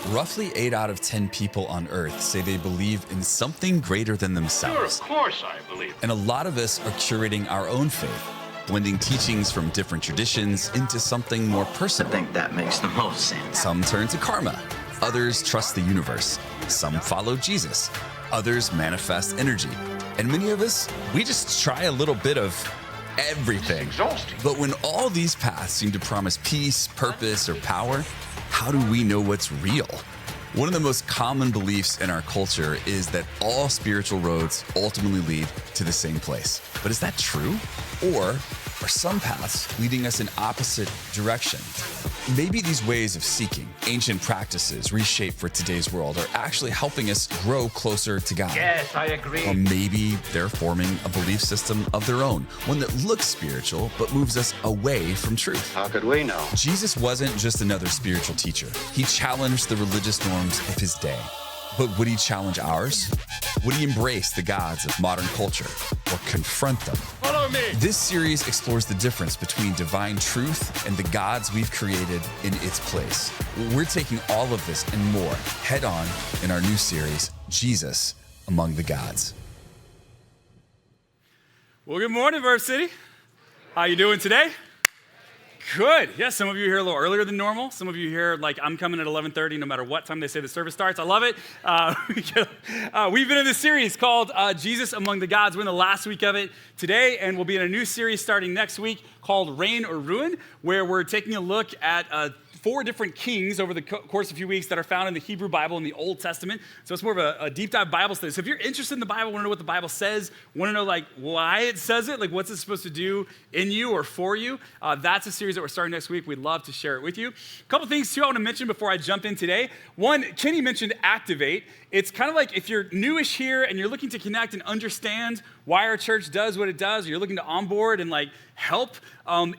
Roughly 8 out of 10 people on Earth say they believe in something greater than Sure, themselves. of course I believe. And a lot of us are curating our own faith, blending teachings from different traditions into something more I personal. think that makes the most sense. Some turn to karma, others trust the universe, some follow Jesus, others manifest energy. And many of us, we just try a little bit of everything. Exhausting. But when all these paths seem to promise peace, purpose, or power, how do we know what's real? One of the most common beliefs in our culture is that all spiritual roads ultimately lead to the same place. But is that true? Or are some paths leading us in opposite directions? Maybe these ways of seeking, ancient practices reshaped for today's world, are actually helping us grow closer to God. Yes, I agree. Or maybe they're forming a belief system of their own, one that looks spiritual but moves us away from truth. How could we know? Jesus wasn't just another spiritual teacher. He challenged the religious norms of his day. But would he challenge ours? Would he embrace the gods of modern culture or confront them? Follow me. This series explores the difference between divine truth and the gods we've created in its place. We're taking all of this and more head on in our new series, Jesus Among the Gods. Well, good morning, Verve City. How you doing today? Good. Yes, some of you are here a little earlier than normal. Some of you here, like, I'm coming at 11:30 no matter what time they say the service starts. I love it. We've been in this series called Jesus Among the Gods. We're in the last week of it today, and we'll be in a new series starting next week called Reign or Ruin, where we're taking a look at 4 different kings over the course of a few weeks that are found in the Hebrew Bible in the Old Testament. So it's more of a deep dive Bible study. So if you're interested in the Bible, want to know what the Bible says, want to know like why it says it, like what's it supposed to do in you or for you, that's a series that we're starting next week. We'd love to share it with you. A couple things too I want to mention before I jump in today. One, Kenny mentioned Activate. It's kind of like if you're newish here and you're looking to connect and understand why our church does what it does, or you're looking to onboard and like help,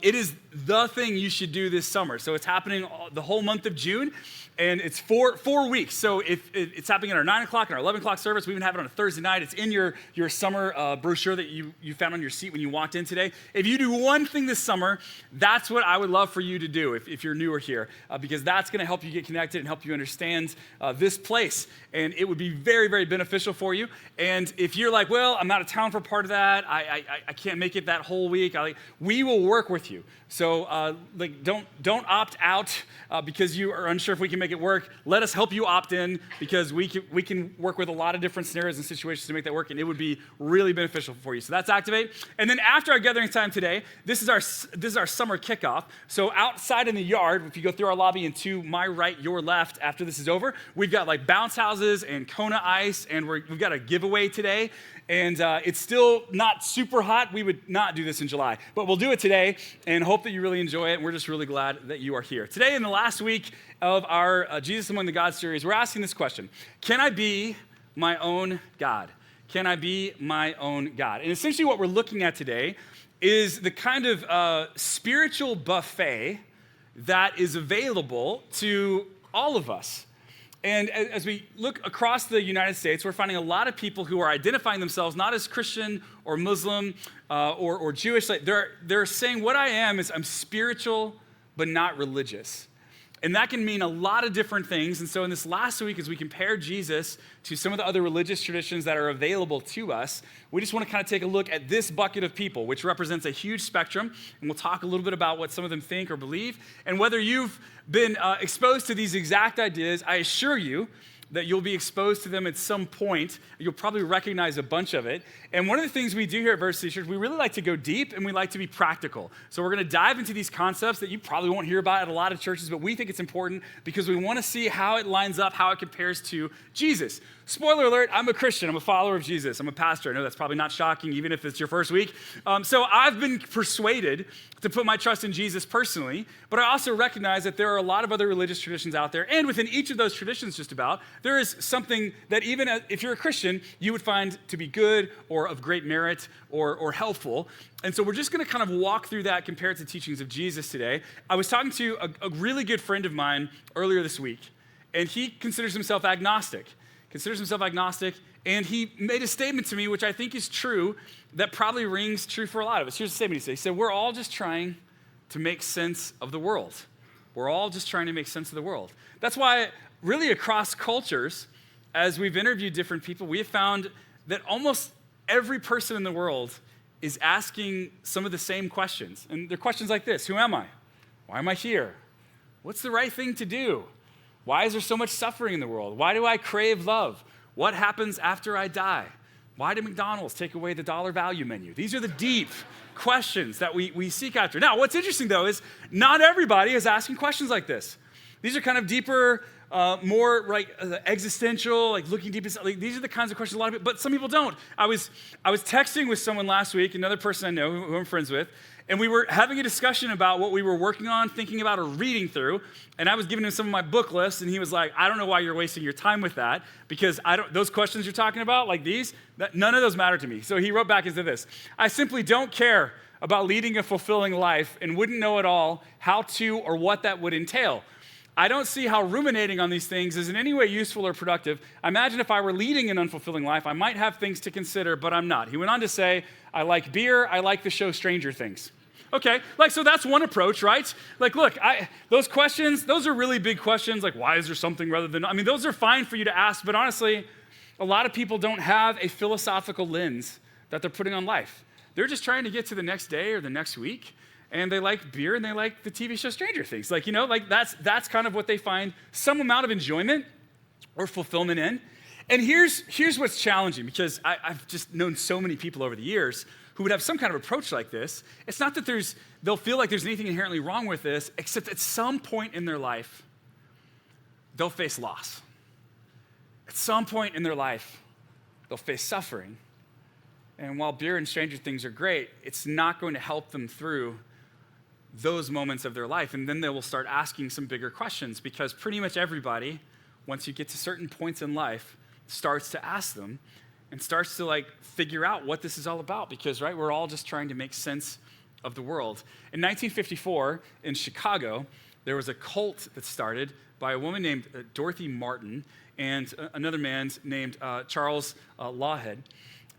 it is the thing you should do this summer. So it's happening the whole month of June, and it's four weeks. So if it's happening at our 9 o'clock and our 11 o'clock service, we even have it on a Thursday night. It's in your summer brochure that you found on your seat when you walked in today. If you do one thing this summer, that's what I would love for you to do if you're newer here, because that's going to help you get connected and help you understand this place. And it would be very, very beneficial for you. And if you're like, well, I'm out of town for part of that, I can't make it that whole week, we will work with you. So don't opt out because you are unsure if we can make it work. Let us help you opt in, because we can work with a lot of different scenarios and situations to make that work, and it would be really beneficial for you. So that's Activate. And then after our gathering time today, this is our summer kickoff. So outside in the yard, if you go through our lobby and to my right, your left, after this is over, we've got like bounce houses and Kona ice, and we've got a giveaway today. And it's still not super hot. We would not do this in July, but we'll do it today and hope that you really enjoy it. And we're just really glad that you are here. Today, in the last week of our Jesus Among the Gods series, we're asking this question: can I be my own God? Can I be my own God? And essentially what we're looking at today is the kind of spiritual buffet that is available to all of us. And as we look across the United States, we're finding a lot of people who are identifying themselves not as Christian or Muslim or Jewish. Like they're saying, what I am is I'm spiritual, but not religious. And that can mean a lot of different things. And so in this last week, as we compare Jesus to some of the other religious traditions that are available to us, we just want to kind of take a look at this bucket of people, which represents a huge spectrum. And we'll talk a little bit about what some of them think or believe. And whether you've been exposed to these exact ideas, I assure you that you'll be exposed to them at some point. You'll probably recognize a bunch of it. And one of the things we do here at Verve City Church, we really like to go deep and we like to be practical. So we're going to dive into these concepts that you probably won't hear about at a lot of churches, but we think it's important because we want to see how it lines up, how it compares to Jesus. Spoiler alert, I'm a Christian. I'm a follower of Jesus. I'm a pastor. I know that's probably not shocking, even if it's your first week. So I've been persuaded to put my trust in Jesus personally, but I also recognize that there are a lot of other religious traditions out there, and within each of those traditions just about, there is something that even if you're a Christian, you would find to be good or of great merit or helpful. And so we're just going to kind of walk through that compared to teachings of Jesus today. I was talking to a really good friend of mine earlier this week, and he considers himself agnostic. And he made a statement to me, which I think is true, that probably rings true for a lot of us. Here's the statement he said. He said, we're all just trying to make sense of the world. We're all just trying to make sense of the world. That's why really across cultures, as we've interviewed different people, we have found that almost every person in the world is asking some of the same questions. And they're questions like this: who am I? Why am I here? What's the right thing to do? Why is there so much suffering in the world? Why do I crave love? What happens after I die? Why did McDonald's take away the dollar value menu? These are the deep questions that we seek after. Now, what's interesting, though, is not everybody is asking questions like this. These are kind of deeper, more like existential, like looking deep inside. Like, these are the kinds of questions a lot of people, but some people don't. I was texting with someone last week, another person I know who I'm friends with, and we were having a discussion about what we were working on, thinking about, or reading through. And I was giving him some of my book lists, and he was like, I don't know why you're wasting your time with that, because those questions you're talking about, like these, none of those matter to me. So he wrote back into this: I simply don't care about leading a fulfilling life and wouldn't know at all how to or what that would entail. I don't see how ruminating on these things is in any way useful or productive. I imagine if I were leading an unfulfilling life, I might have things to consider, but I'm not. He went on to say, I like beer, I like the show Stranger Things. Okay, so that's one approach, right? Look, those questions, those are really big questions, like why is there something rather than, those are fine for you to ask, but honestly, a lot of people don't have a philosophical lens that they're putting on life. They're just trying to get to the next day or the next week, and they like beer and they like the TV show Stranger Things. That's kind of what they find some amount of enjoyment or fulfillment in. And here's what's challenging, because I've just known so many people over the years who would have some kind of approach like this. It's not that they'll feel like there's anything inherently wrong with this, except at some point in their life, they'll face loss. At some point in their life, they'll face suffering. And while beer and Stranger Things are great, it's not going to help them through those moments of their life. And then they will start asking some bigger questions, because pretty much everybody, once you get to certain points in life, starts to ask them and starts to figure out what this is all about, because we're all just trying to make sense of the world. In 1954 in Chicago, there was a cult that started by a woman named Dorothy Martin and another man named Charles Lawhead.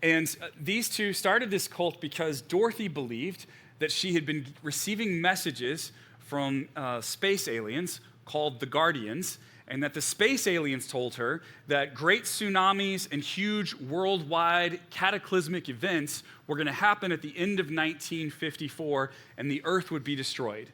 And these two started this cult because Dorothy believed that she had been receiving messages from space aliens called the Guardians, and that the space aliens told her that great tsunamis and huge worldwide cataclysmic events were going to happen at the end of 1954, and the Earth would be destroyed.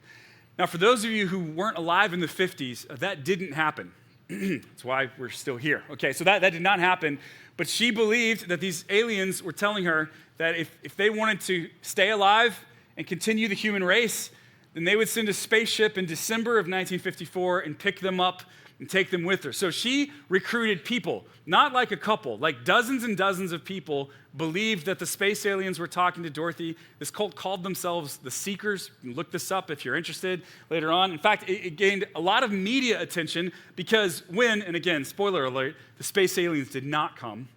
Now, for those of you who weren't alive in the 50s, that didn't happen. That's why we're still here. Okay, so that did not happen, but she believed that these aliens were telling her that if they wanted to stay alive and continue the human race, then they would send a spaceship in December of 1954 and pick them up and take them with her. So she recruited people, not like a couple, like dozens and dozens of people believed that the space aliens were talking to Dorothy. This cult called themselves the Seekers. You can look this up if you're interested later on. In fact, it gained a lot of media attention because and again, spoiler alert, the space aliens did not come.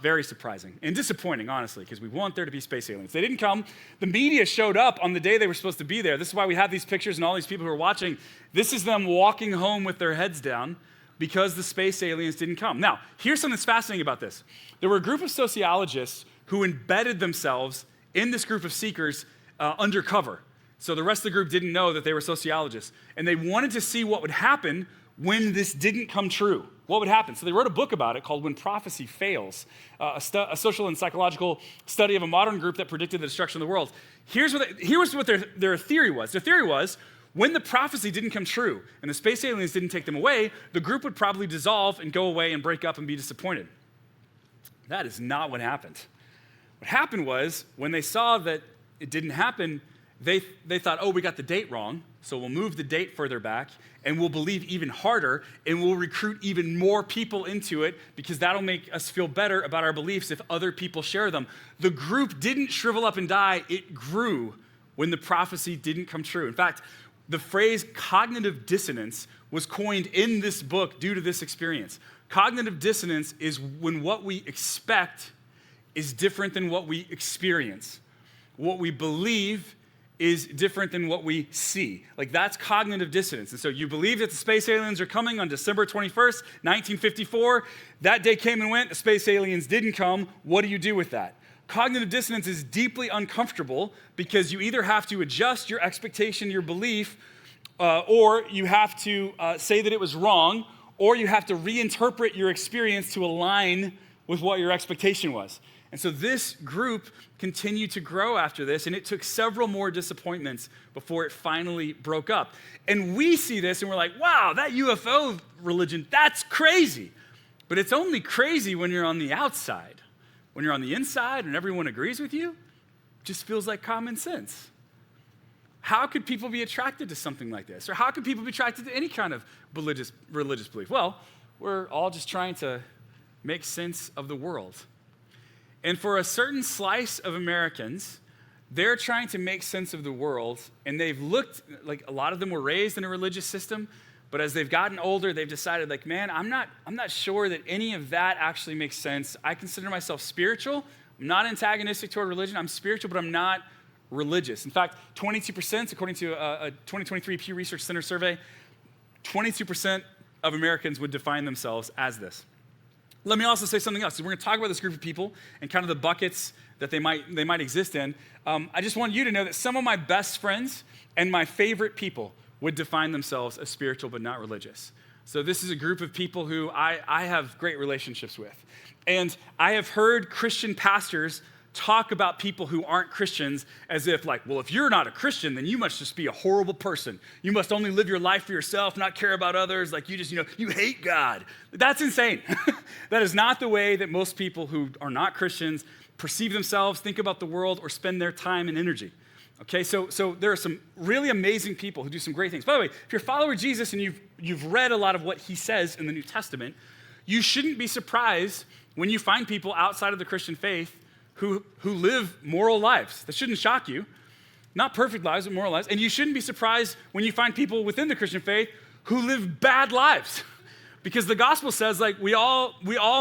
Very surprising and disappointing, honestly, because we want there to be space aliens. They didn't come. The media showed up on the day they were supposed to be there. This is why we have these pictures and all these people who are watching. This is them walking home with their heads down because the space aliens didn't come. Now, here's something that's fascinating about this. There were a group of sociologists who embedded themselves in this group of seekers undercover. So the rest of the group didn't know that they were sociologists. And they wanted to see what would happen when this didn't come true. What would happen? So they wrote a book about it called When Prophecy Fails, a social and psychological study of a modern group that predicted the destruction of the world. Here's what their theory was. Their theory was, when the prophecy didn't come true and the space aliens didn't take them away, the group would probably dissolve and go away and break up and be disappointed. That is not what happened. What happened was, when they saw that it didn't happen, they thought, we got the date wrong, so we'll move the date further back, and we'll believe even harder, and we'll recruit even more people into it, because that'll make us feel better about our beliefs if other people share them. The group didn't shrivel up and die. It grew when the prophecy didn't come true. In fact, the phrase cognitive dissonance was coined in this book due to this experience. Cognitive dissonance is when what we expect is different than what we experience. What we believe is different than what we see. That's cognitive dissonance. And so you believe that the space aliens are coming on December 21st, 1954. That day came and went. The space aliens didn't come. What do you do with that? Cognitive dissonance is deeply uncomfortable because you either have to adjust your expectation, your belief, or you have to say that it was wrong, or you have to reinterpret your experience to align with what your expectation was. And so this group continued to grow after this, and it took several more disappointments before it finally broke up. And we see this and we're like, wow, that UFO religion, that's crazy. But it's only crazy when you're on the outside. When you're on the inside and everyone agrees with you, it just feels like common sense. How could people be attracted to something like this? Or how could people be attracted to any kind of religious belief? Well, we're all just trying to make sense of the world. And for a certain slice of Americans, they're trying to make sense of the world, and they've looked, like a lot of them were raised in a religious system, but as they've gotten older, they've decided, like, man, I'm not sure that any of that actually makes sense. I consider myself spiritual. I'm not antagonistic toward religion. I'm spiritual, but I'm not religious. In fact, 22%, according to a 2023 Pew Research Center survey, 22% of Americans would define themselves as this. Let me also say something else. So we're going to talk about this group of people and kind of the buckets that they might exist in. I just want you to know that some of my best friends and my favorite people would define themselves as spiritual but not religious. So this is a group of people who I have great relationships with. And I have heard Christian pastors talk about people who aren't Christians as if, like, well, if you're not a Christian, then you must just be a horrible person. You must only live your life for yourself, not care about others. Like, you just, you hate God. That's insane. That is not the way that most people who are not Christians perceive themselves, think about the world, or spend their time and energy. Okay, so there are some really amazing people who do some great things. By the way, if you're a follower of Jesus and you've read a lot of what he says in the New Testament, you shouldn't be surprised when you find people outside of the Christian faith who live moral lives. That shouldn't shock you. Not perfect lives, but moral lives. And you shouldn't be surprised when you find people within the Christian faith who live bad lives. Because the gospel says, like, we all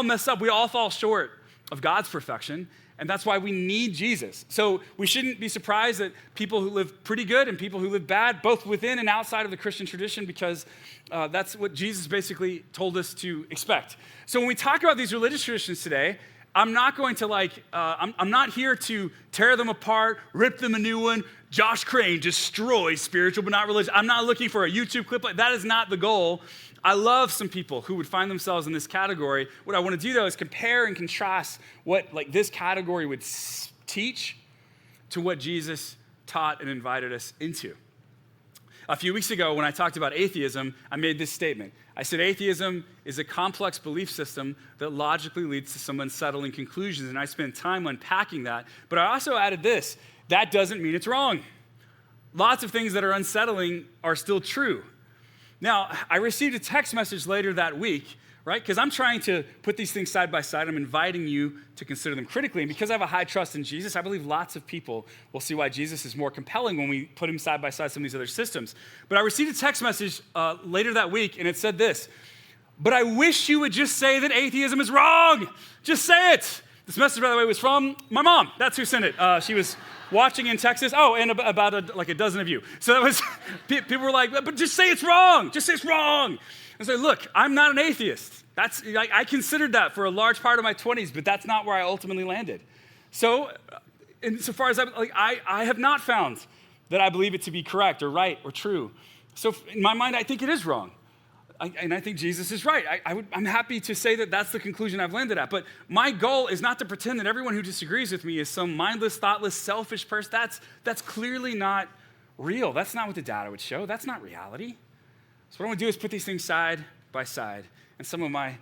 mess up. We all fall short of God's perfection. And that's why we need Jesus. So we shouldn't be surprised that people who live pretty good and people who live bad, both within and outside of the Christian tradition, because that's what Jesus basically told us to expect. So when we talk about these religious traditions today, I'm not going to I'm not here to tear them apart, rip them a new one. Josh Crane destroys spiritual but not religious. I'm not looking for a YouTube clip. That is not the goal. I love some people who would find themselves in this category. What I want to do, though, is compare and contrast what this category would teach to what Jesus taught and invited us into. A few weeks ago, when I talked about atheism, I made this statement. I said atheism is a complex belief system that logically leads to some unsettling conclusions, and I spent time unpacking that. But I also added this: that doesn't mean it's wrong. Lots of things that are unsettling are still true. Now, I received a text message later that week, right? Because I'm trying to put these things side by side. I'm inviting you to consider them critically. And because I have a high trust in Jesus, I believe lots of people will see why Jesus is more compelling when we put him side by side some of these other systems. But I received a text message later that week, and it said this: but I wish you would just say that atheism is wrong. Just say it. This message, by the way, was from my mom. That's who sent it. She was watching in Texas. Oh, and about a dozen of you. So that was, people were like, but just say it's wrong. Just say it's wrong. I said, look, I'm not an atheist. I considered that for a large part of my 20s, but that's not where I ultimately landed. So, insofar as I have not found that I believe it to be correct or right or true. So in my mind, I think it is wrong. And I think Jesus is right. I'm happy to say that that's the conclusion I've landed at. But my goal is not to pretend that everyone who disagrees with me is some mindless, thoughtless, selfish person. That's clearly not real. That's not what the data would show. That's not reality. So what I want to do is put these things side by side. And some of my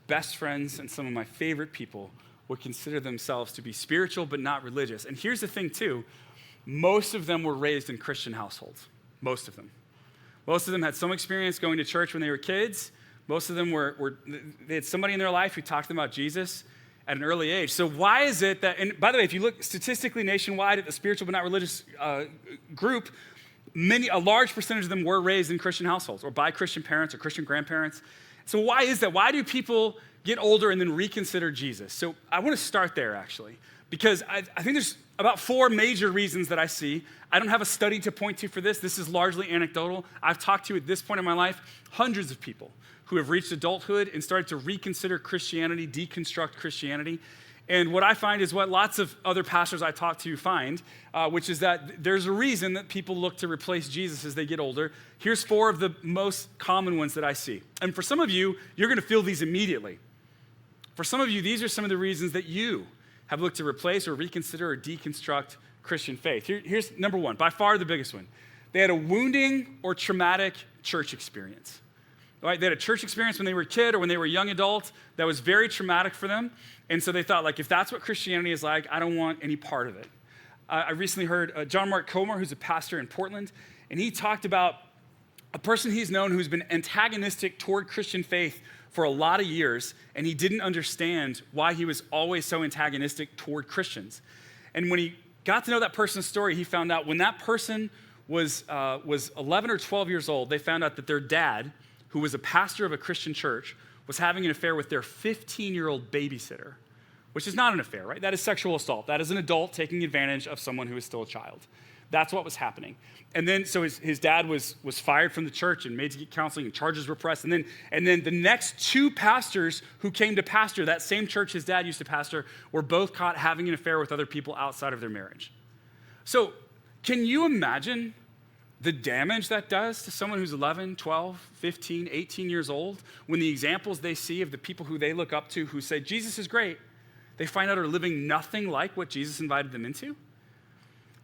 best friends and some of my favorite people would consider themselves to be spiritual but not religious. And here's the thing, too. Most of them were raised in Christian households. Most of them. Most of them had some experience going to church when they were kids. Most of them they had somebody in their life who talked to them about Jesus at an early age. So why is it that, and by the way, if you look statistically nationwide at the spiritual but not religious group, a large percentage of them were raised in Christian households or by Christian parents or Christian grandparents. So why is that? Why do people get older and then reconsider Jesus? So I want to start there, actually, because I think there's about 4 major reasons that I see. I don't have a study to point to for this. This is largely anecdotal. I've talked to, at this point in my life, hundreds of people who have reached adulthood and started to reconsider Christianity, deconstruct Christianity. And what I find is what lots of other pastors I talk to find, which is that there's a reason that people look to replace Jesus as they get older. Here's 4 of the most common ones that I see. And for some of you, you're going to feel these immediately. For some of you, these are some of the reasons that you have looked to replace or reconsider or deconstruct Christian faith. Here's number 1, by far the biggest one. They had a wounding or traumatic church experience. Right? They had a church experience when they were a kid or when they were a young adult that was very traumatic for them. And so they thought, like, if that's what Christianity is like, I don't want any part of it. I recently heard John Mark Comer, who's a pastor in Portland, and he talked about a person he's known who's been antagonistic toward Christian faith for a lot of years, and he didn't understand why he was always so antagonistic toward Christians. And when he got to know that person's story, he found out when that person was 11 or 12 years old, they found out that their dad, who was a pastor of a Christian church, was having an affair with their 15-year-old babysitter, which is not an affair, right? That is sexual assault. That is an adult taking advantage of someone who is still a child. That's what was happening. And then, so his dad was fired from the church and made to get counseling, and charges were pressed. And then the next 2 pastors who came to pastor that same church his dad used to pastor were both caught having an affair with other people outside of their marriage. So can you imagine the damage that does to someone who's 11, 12, 15, 18 years old when the examples they see of the people who they look up to who say, Jesus is great, they find out are living nothing like what Jesus invited them into?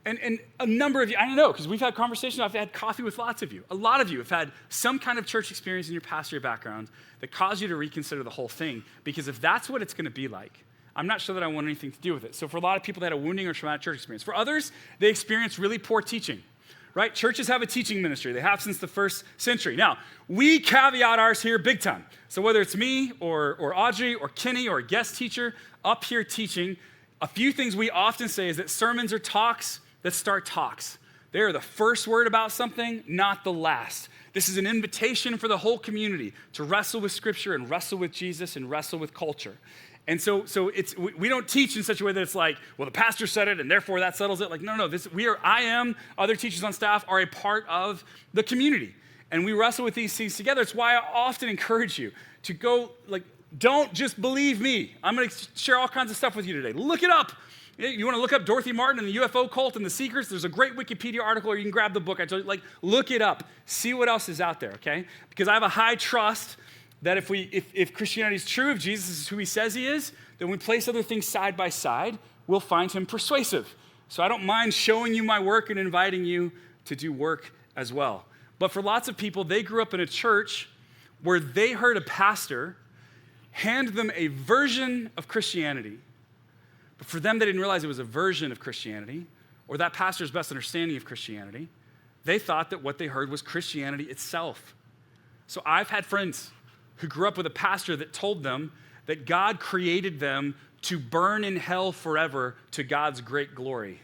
And a number of you, I don't know, because we've had conversations, I've had coffee with lots of you. A lot of you have had some kind of church experience in your pastoral background that caused you to reconsider the whole thing, because if that's what it's going to be like, I'm not sure that I want anything to do with it. So for a lot of people, they had a wounding or traumatic church experience. For others, they experienced really poor teaching. Right? Churches have a teaching ministry. They have since the 1st century. Now, we caveat ours here big time. So whether it's me or Audrey or Kenny or a guest teacher up here teaching, a few things we often say is that sermons are talks that start talks. They are the first word about something, not the last. This is an invitation for the whole community to wrestle with Scripture and wrestle with Jesus and wrestle with culture. And so we don't teach in such a way that it's like, well, the pastor said it and therefore that settles it. Like, no, other teachers on staff are a part of the community. And we wrestle with these things together. It's why I often encourage you to go, like, don't just believe me. I'm going to share all kinds of stuff with you today. Look it up. You want to look up Dorothy Martin and the UFO cult and the Seekers? There's a great Wikipedia article, or you can grab the book. I told you, like, look it up. See what else is out there, okay? Because I have a high trust that if Christianity is true, if Jesus is who he says he is, then when we place other things side by side, we'll find him persuasive. So I don't mind showing you my work and inviting you to do work as well. But for lots of people, they grew up in a church where they heard a pastor hand them a version of Christianity. But for them, they didn't realize it was a version of Christianity or that pastor's best understanding of Christianity. They thought that what they heard was Christianity itself. So I've had friends who grew up with a pastor that told them that God created them to burn in hell forever to God's great glory.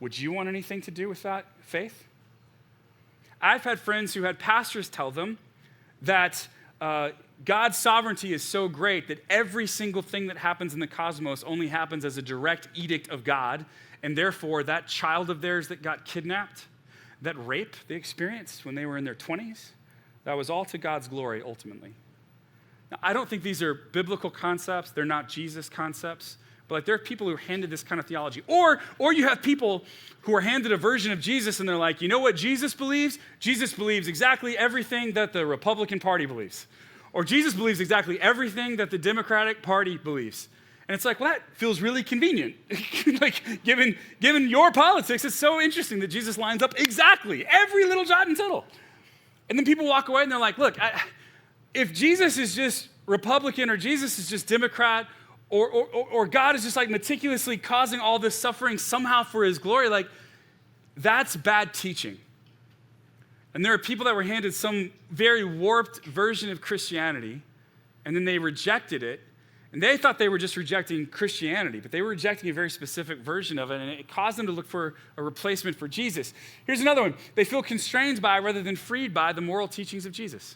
Would you want anything to do with that faith? I've had friends who had pastors tell them that God's sovereignty is so great that every single thing that happens in the cosmos only happens as a direct edict of God, and therefore that child of theirs that got kidnapped, that rape they experienced when they were in their 20s, that was all to God's glory ultimately. Now, I don't think these are biblical concepts. They're not Jesus concepts. But like, there are people who are handed this kind of theology. Or you have people who are handed a version of Jesus and they're like, you know what Jesus believes? Jesus believes exactly everything that the Republican Party believes. Or Jesus believes exactly everything that the Democratic Party believes. And it's like, well, that feels really convenient. Like, given your politics, it's so interesting that Jesus lines up exactly every little jot and tittle. And then people walk away and they're like, look, if Jesus is just Republican or Jesus is just Democrat or God is just like meticulously causing all this suffering somehow for his glory, like, that's bad teaching. And there are people that were handed some very warped version of Christianity and then they rejected it. And they thought they were just rejecting Christianity, but they were rejecting a very specific version of it, and it caused them to look for a replacement for Jesus. Here's another one. They feel constrained by, rather than freed by, the moral teachings of Jesus.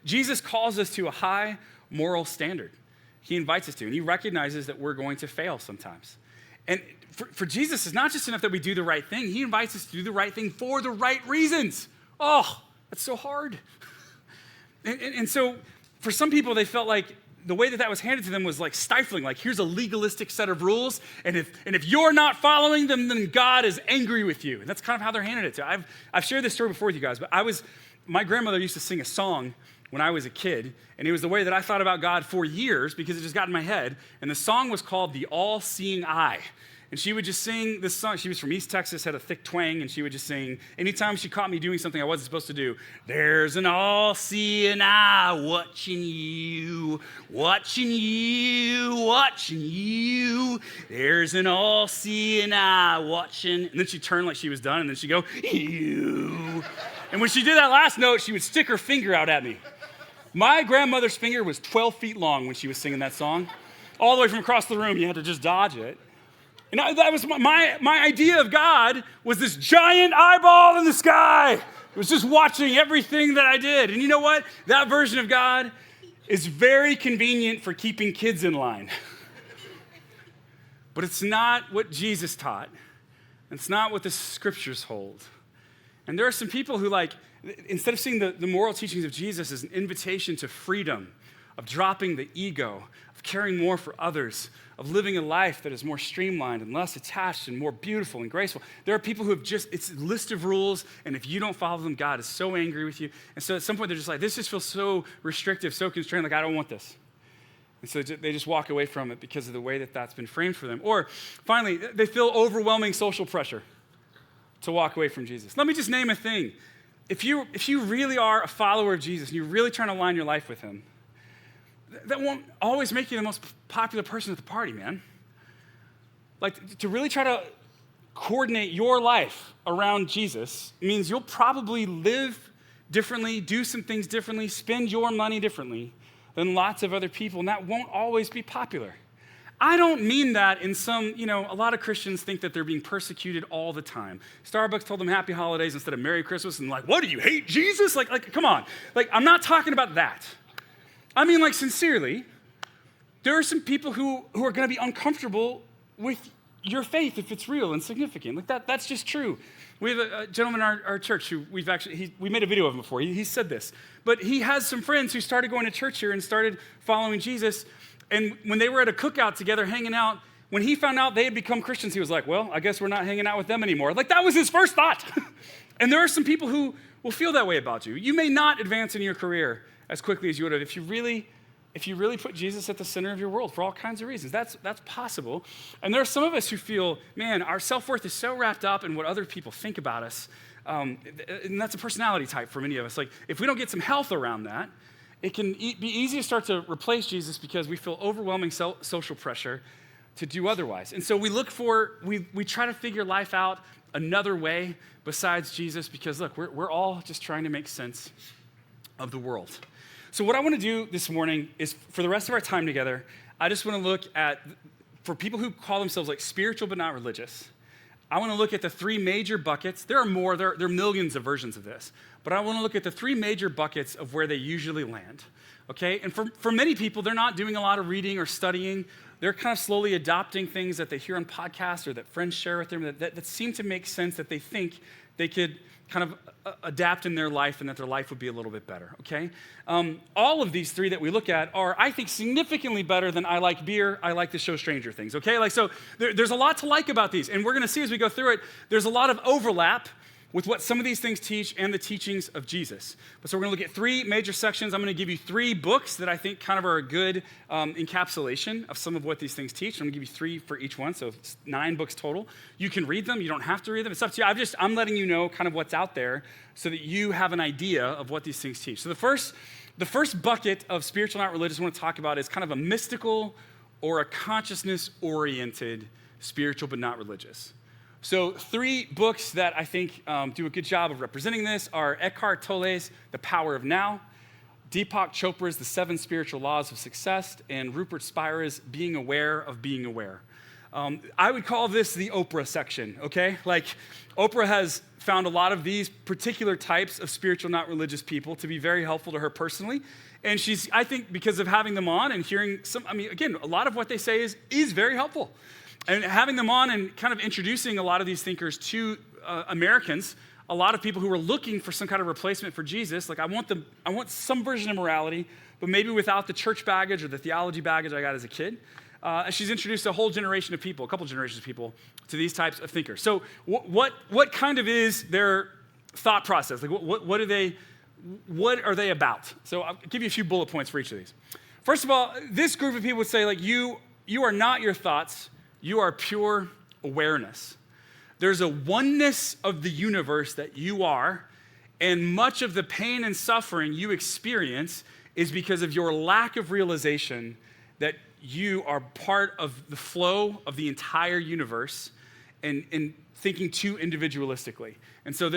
Jesus calls us to a high moral standard. He invites us to, and he recognizes that we're going to fail sometimes. And for Jesus, it's not just enough that we do the right thing. He invites us to do the right thing for the right reasons. Oh, that's so hard. And so for some people, they felt like the way that was handed to them was like stifling, like here's a legalistic set of rules, and if you're not following them, then God is angry with you. And that's kind of how they're handed it to. I've shared this story before with you guys, but my grandmother used to sing a song when I was a kid, and it was the way that I thought about God for years because it just got in my head, and the song was called The All-Seeing Eye. And she would just sing this song. She was from East Texas, had a thick twang, and she would just sing. Anytime she caught me doing something I wasn't supposed to do, there's an all-seeing eye watching you, watching you, watching you. There's an all-seeing eye watching. And then she'd turn like she was done, and then she'd go, you. And when she did that last note, she would stick her finger out at me. My grandmother's finger was 12 feet long when she was singing that song. All the way from across the room, you had to just dodge it. And that was my idea of God was this giant eyeball in the sky. It was just watching everything that I did. And you know what? That version of God is very convenient for keeping kids in line. But it's not what Jesus taught. It's not what the scriptures hold. And there are some people who instead of seeing the moral teachings of Jesus as an invitation to freedom, of dropping the ego, of caring more for others, of living a life that is more streamlined and less attached and more beautiful and graceful. There are people who have it's a list of rules, and if you don't follow them, God is so angry with you. And so at some point, they're just like, this just feels so restrictive, so constrained, like I don't want this. And so they just walk away from it because of the way that that's been framed for them. Or finally, they feel overwhelming social pressure to walk away from Jesus. Let me just name a thing. If you really are a follower of Jesus and you're really trying to align your life with him, that won't always make you the most popular person at the party, man. Like, to really try to coordinate your life around Jesus means you'll probably live differently, do some things differently, spend your money differently than lots of other people, and that won't always be popular. I don't mean that in some, a lot of Christians think that they're being persecuted all the time. Starbucks told them happy holidays instead of Merry Christmas, and like, what, do you hate Jesus? Like, come on. Like, I'm not talking about that. I mean, sincerely, there are some people who are going to be uncomfortable with your faith if it's real and significant. That's just true. We have a gentleman in our church who we made a video of him before. He said this, but he has some friends who started going to church here and started following Jesus. And when they were at a cookout together, hanging out, when he found out they had become Christians, he was like, well, I guess we're not hanging out with them anymore. That was his first thought. And there are some people who will feel that way about you. You may not advance in your career as quickly as you would have if you really put Jesus at the center of your world for all kinds of reasons. That's possible. And there are some of us who feel, man, our self-worth is so wrapped up in what other people think about us. And that's a personality type for many of us. Like, if we don't get some health around that, it can be easy to start to replace Jesus because we feel overwhelming social pressure to do otherwise. And so we try to figure life out another way besides Jesus because, look, we're all just trying to make sense of the world. So what I want to do this morning is, for the rest of our time together, I just want to look at, for people who call themselves spiritual but not religious, I want to look at the three major buckets. There are more, there are millions of versions of this, but I want to look at the three major buckets of where they usually land, okay? And for many people, they're not doing a lot of reading or studying. They're kind of slowly adopting things that they hear on podcasts or that friends share with them that seem to make sense, that they think they could kind of adapt in their life and that their life would be a little bit better, okay? All of these three that we look at are, I think, significantly better than I like beer, I like the show Stranger Things, okay? So there's a lot to like about these, and we're gonna see as we go through it, there's a lot of overlap with what some of these things teach and the teachings of Jesus. So we're gonna look at three major sections. I'm gonna give you three books that I think kind of are a good encapsulation of some of what these things teach. I'm gonna give you three for each one, so it's 9 books total. You can read them, you don't have to read them, it's up to you. I'm letting you know kind of what's out there so that you have an idea of what these things teach. So the first bucket of spiritual, not religious, I wanna talk about is kind of a mystical or a consciousness-oriented spiritual but not religious. So 3 books that I think do a good job of representing this are Eckhart Tolle's The Power of Now, Deepak Chopra's The 7 Spiritual Laws of Success, and Rupert Spira's Being Aware of Being Aware. I would call this the Oprah section, okay? Oprah has found a lot of these particular types of spiritual, not religious people to be very helpful to her personally. And I think because of having them on and hearing again, a lot of what they say is very helpful. And having them on and kind of introducing a lot of these thinkers to Americans, a lot of people who were looking for some kind of replacement for Jesus. Like, I want some version of morality, but maybe without the church baggage or the theology baggage I got as a kid. She's introduced a whole generation of people, a couple generations of people, to these types of thinkers. So what kind of is their thought process? Like, what are they about? So I'll give you a few bullet points for each of these. First of all, this group of people would say, like, you are not your thoughts, you are pure awareness. There's a oneness of the universe that you are, and much of the pain and suffering you experience is because of your lack of realization that you are part of the flow of the entire universe and thinking too individualistically. And so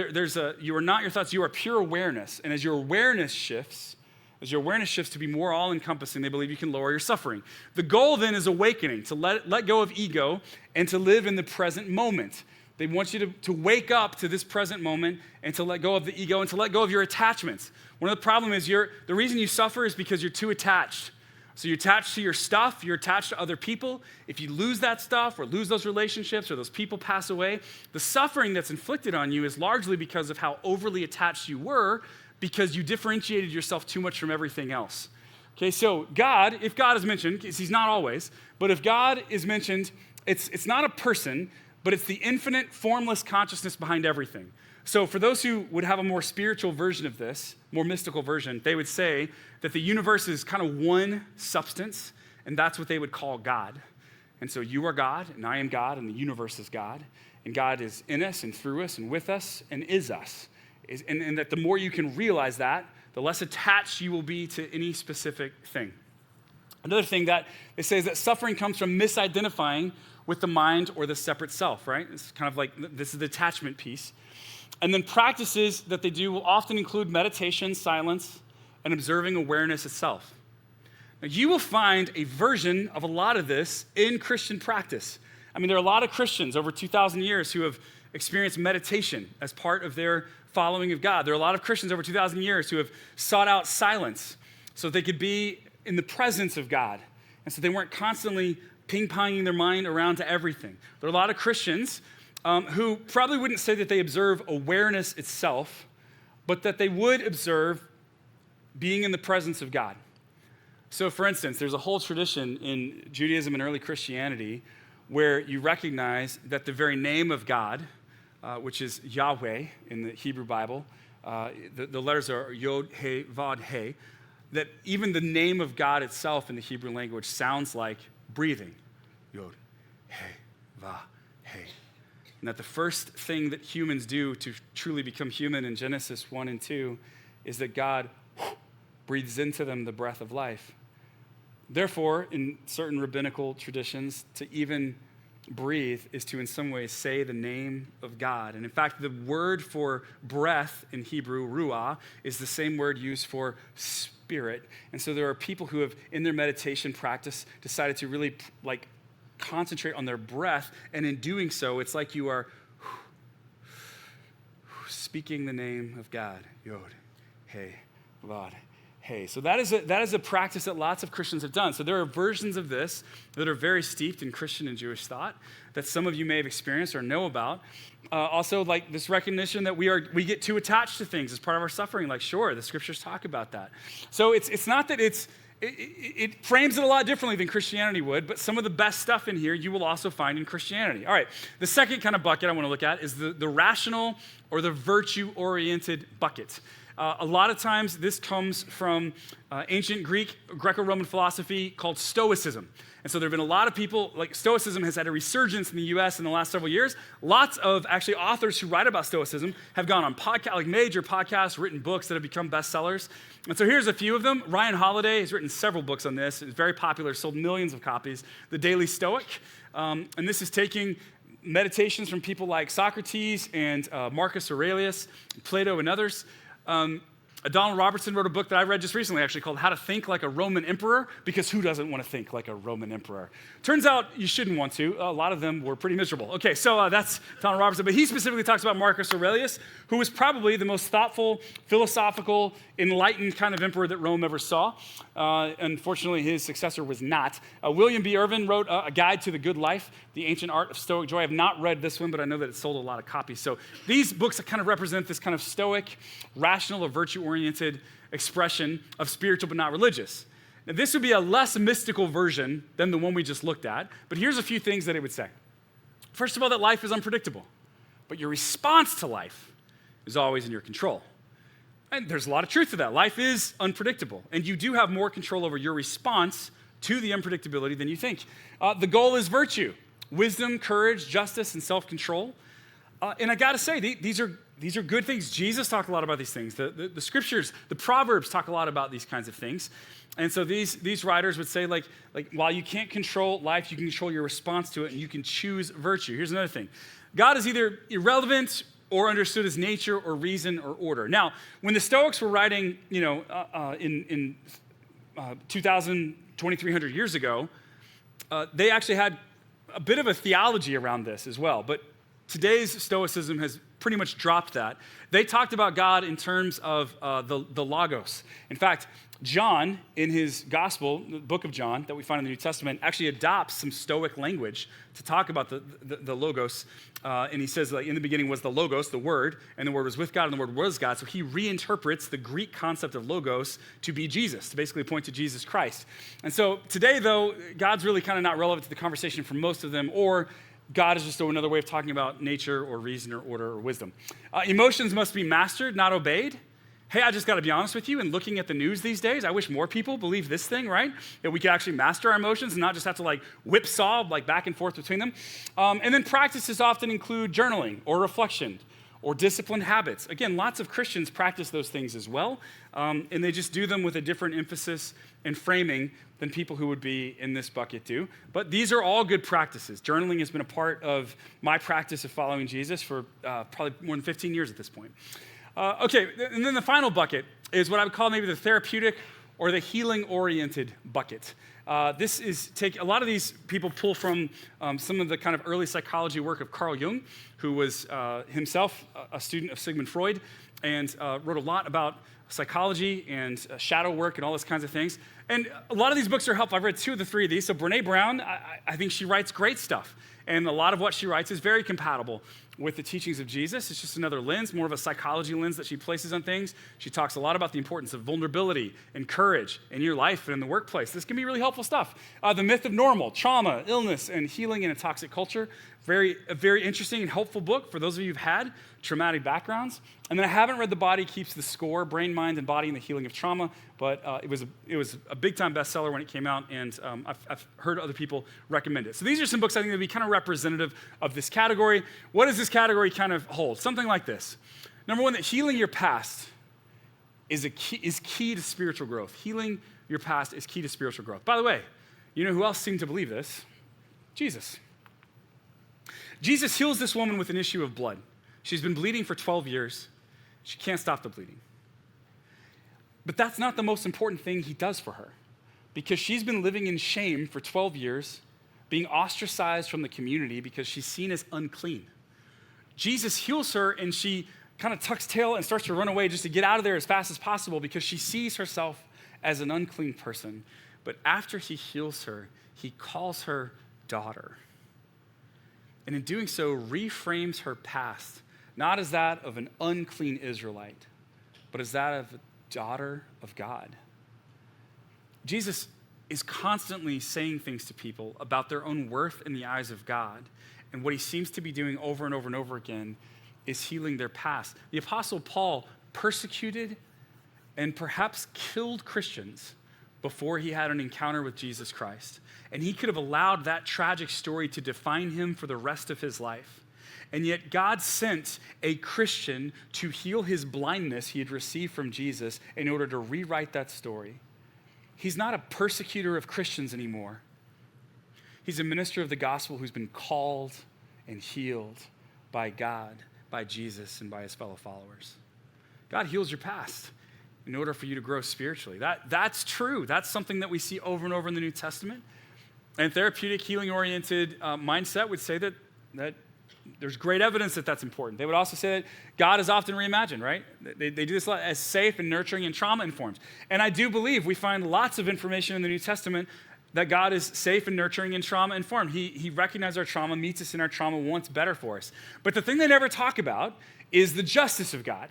you are not your thoughts, you are pure awareness. And as your awareness shifts to be more all-encompassing, they believe you can lower your suffering. The goal then is awakening, to let go of ego and to live in the present moment. They want you to wake up to this present moment and to let go of the ego and to let go of your attachments. One of the problems is the reason you suffer is because you're too attached. So you're attached to your stuff, you're attached to other people. If you lose that stuff or lose those relationships or those people pass away, the suffering that's inflicted on you is largely because of how overly attached you were because you differentiated yourself too much from everything else. Okay, so God, if God is mentioned, because he's not always, but if God is mentioned, it's not a person, but it's the infinite, formless consciousness behind everything. So for those who would have a more spiritual version of this, more mystical version, they would say that the universe is kind of one substance, and that's what they would call God. And so you are God, and I am God, and the universe is God. And God is in us and through us and with us and is us. And that the more you can realize that, the less attached you will be to any specific thing. Another thing that they say is that suffering comes from misidentifying with the mind or the separate self, right? It's kind of like, this is the attachment piece. And then practices that they do will often include meditation, silence, and observing awareness itself. Now, you will find a version of a lot of this in Christian practice. I mean, there are a lot of Christians over 2,000 years who have experienced meditation as part of their following of God. There are a lot of Christians over 2,000 years who have sought out silence so they could be in the presence of God. And so they weren't constantly ping-ponging their mind around to everything. There are a lot of Christians who probably wouldn't say that they observe awareness itself, but that they would observe being in the presence of God. So for instance, there's a whole tradition in Judaism and early Christianity where you recognize that the very name of God, which is Yahweh in the Hebrew Bible, the letters are Yod, He, Vod, He, that even the name of God itself in the Hebrew language sounds like breathing. Yod, He, Va, He. And that the first thing that humans do to truly become human in Genesis 1 and 2 is that God breathes into them the breath of life. Therefore, in certain rabbinical traditions, to even breathe is to in some ways say the name of God. And in fact, the word for breath in Hebrew, ruah, is the same word used for spirit. And so there are people who have, in their meditation practice, decided to really concentrate on their breath, and in doing so, it's like you are speaking the name of God. Yod, He, Vod, He. So that is a practice that lots of Christians have done. So there are versions of this that are very steeped in Christian and Jewish thought that some of you may have experienced or know about. Also, like this recognition that we get too attached to things as part of our suffering. Like, sure, the scriptures talk about that. So it's not that it frames it a lot differently than Christianity would, but some of the best stuff in here you will also find in Christianity. All right, the second kind of bucket I want to look at is the rational or the virtue-oriented bucket. A lot of times this comes from ancient Greco-Roman philosophy called Stoicism. And so there have been a lot of people, like Stoicism has had a resurgence in the US in the last several years. Lots of actually authors who write about Stoicism have gone on major podcasts, written books that have become bestsellers. And so here's a few of them. Ryan Holiday has written several books on this. It's very popular, sold millions of copies. The Daily Stoic. And this is taking meditations from people like Socrates and Marcus Aurelius, Plato and others. Donald Robertson wrote a book that I read just recently, actually, called How to Think Like a Roman Emperor, because who doesn't want to think like a Roman emperor? Turns out you shouldn't want to. A lot of them were pretty miserable. Okay, so that's Donald Robertson, but he specifically talks about Marcus Aurelius, who was probably the most thoughtful, philosophical, enlightened kind of emperor that Rome ever saw. Unfortunately, his successor was not. William B. Irvin wrote A Guide to the Good Life, The Ancient Art of Stoic Joy. I have not read this one, but I know that it sold a lot of copies. So these books kind of represent this kind of stoic, rational, or virtue-oriented expression of spiritual but not religious. Now, this would be a less mystical version than the one we just looked at, but here's a few things that it would say. First of all, that life is unpredictable, but your response to life is always in your control. And there's a lot of truth to that. Life is unpredictable, and you do have more control over your response to the unpredictability than you think. The goal is virtue, wisdom, courage, justice, and self-control. And I gotta say, these are good things. Jesus talked a lot about these things. The scriptures, the Proverbs talk a lot about these kinds of things. And so these writers would say, like while you can't control life, you can control your response to it, and you can choose virtue. Here's another thing. God is either irrelevant or understood as nature or reason or order. Now, when the Stoics were writing, in 2,300 years ago, they actually had a bit of a theology around this as well. But today's Stoicism has pretty much dropped that. They talked about God in terms of the Logos. In fact, John, in his gospel, the book of John that we find in the New Testament, actually adopts some Stoic language to talk about the Logos. And he says, like, in the beginning was the Logos, the Word, and the Word was with God, and the Word was God. So he reinterprets the Greek concept of Logos to be Jesus, to basically point to Jesus Christ. And so today, though, God's really kind of not relevant to the conversation for most of them, or God is just another way of talking about nature or reason or order or wisdom. Emotions must be mastered, not obeyed. Hey, I just got to be honest with you, and looking at the news these days, I wish more people believe this thing, right? That we could actually master our emotions and not just have to whipsaw back and forth between them. And then practices often include journaling or reflection or disciplined habits. Again, lots of Christians practice those things as well, and they just do them with a different emphasis and framing than people who would be in this bucket do. But these are all good practices. Journaling has been a part of my practice of following Jesus for probably more than 15 years at this point. Okay, and then the final bucket is what I would call maybe the therapeutic or the healing-oriented bucket. This is a lot of these people pull from some of the kind of early psychology work of Carl Jung, who was himself a student of Sigmund Freud and wrote a lot about psychology and shadow work and all those kinds of things. And a lot of these books are helpful. I've read 2 of the 3 of these. So Brene Brown, I think she writes great stuff. And a lot of what she writes is very compatible with the teachings of Jesus. It's just another lens, more of a psychology lens that she places on things. She talks a lot about the importance of vulnerability and courage in your life and in the workplace. This can be really helpful stuff. The Myth of Normal, Trauma, Illness, and Healing in a Toxic Culture. A very interesting and helpful book for those of you who've had traumatic backgrounds. And then I haven't read The Body Keeps the Score, Brain, Mind, and Body in the Healing of Trauma, but it was a big-time bestseller when it came out, and I've heard other people recommend it. So these are some books I think that would be kind of representative of this category. What does this category kind of hold? Something like this. Number one, that healing your past is key to spiritual growth. Healing your past is key to spiritual growth. By the way, you know who else seemed to believe this? Jesus. Jesus heals this woman with an issue of blood. She's been bleeding for 12 years. She can't stop the bleeding. But that's not the most important thing he does for her, because she's been living in shame for 12 years, being ostracized from the community because she's seen as unclean. Jesus heals her, and she kind of tucks tail and starts to run away just to get out of there as fast as possible because she sees herself as an unclean person. But after he heals her, he calls her daughter. And in doing so, reframes her past, not as that of an unclean Israelite, but as that of a daughter of God. Jesus is constantly saying things to people about their own worth in the eyes of God. And what he seems to be doing over and over and over again is healing their past. The Apostle Paul persecuted and perhaps killed Christians before he had an encounter with Jesus Christ. And he could have allowed that tragic story to define him for the rest of his life. And yet God sent a Christian to heal his blindness he had received from Jesus in order to rewrite that story. He's not a persecutor of Christians anymore. He's a minister of the gospel who's been called and healed by God, by Jesus, and by his fellow followers. God heals your past. in order for you to grow spiritually. That's true. That's something that we see over and over in the New Testament. And therapeutic, healing-oriented mindset would say that there's great evidence that that's important. They would also say that God is often reimagined, right? They do this a lot as safe and nurturing and trauma-informed. And I do believe we find lots of information in the New Testament that God is safe and nurturing and trauma-informed. He recognizes our trauma, meets us in our trauma, wants better for us. But the thing they never talk about is the justice of God.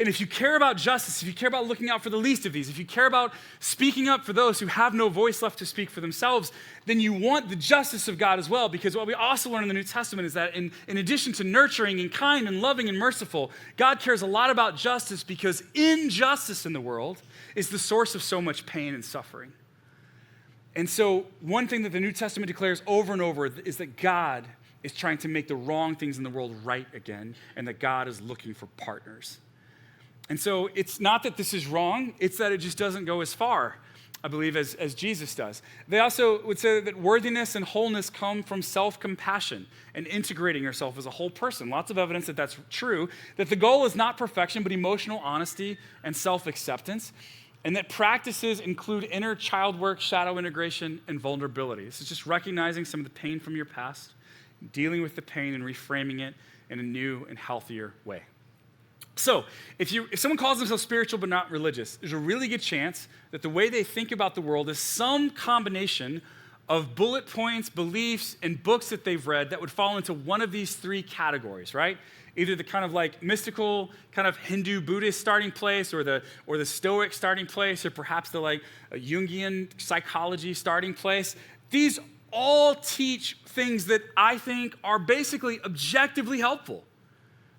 And if you care about justice, if you care about looking out for the least of these, if you care about speaking up for those who have no voice left to speak for themselves, then you want the justice of God as well. Because what we also learn in the New Testament is that in addition to nurturing and kind and loving and merciful, God cares a lot about justice, because injustice in the world is the source of so much pain and suffering. And so one thing that the New Testament declares over and over is that God is trying to make the wrong things in the world right again, and that God is looking for partners. And so it's not that this is wrong, it's that it just doesn't go as far, I believe, as Jesus does. They also would say that worthiness and wholeness come from self-compassion and integrating yourself as a whole person. Lots of evidence that that's true, that the goal is not perfection, but emotional honesty and self-acceptance, and that practices include inner child work, shadow integration, and vulnerability. This is just recognizing some of the pain from your past, dealing with the pain and reframing it in a new and healthier way. So, if someone calls themselves spiritual but not religious, there's a really good chance that the way they think about the world is some combination of bullet points, beliefs, and books that they've read that would fall into one of these three categories, right? Either the kind of like mystical, kind of Hindu, Buddhist starting place, or the Stoic starting place, or perhaps the like a Jungian psychology starting place. These all teach things that I think are basically objectively helpful.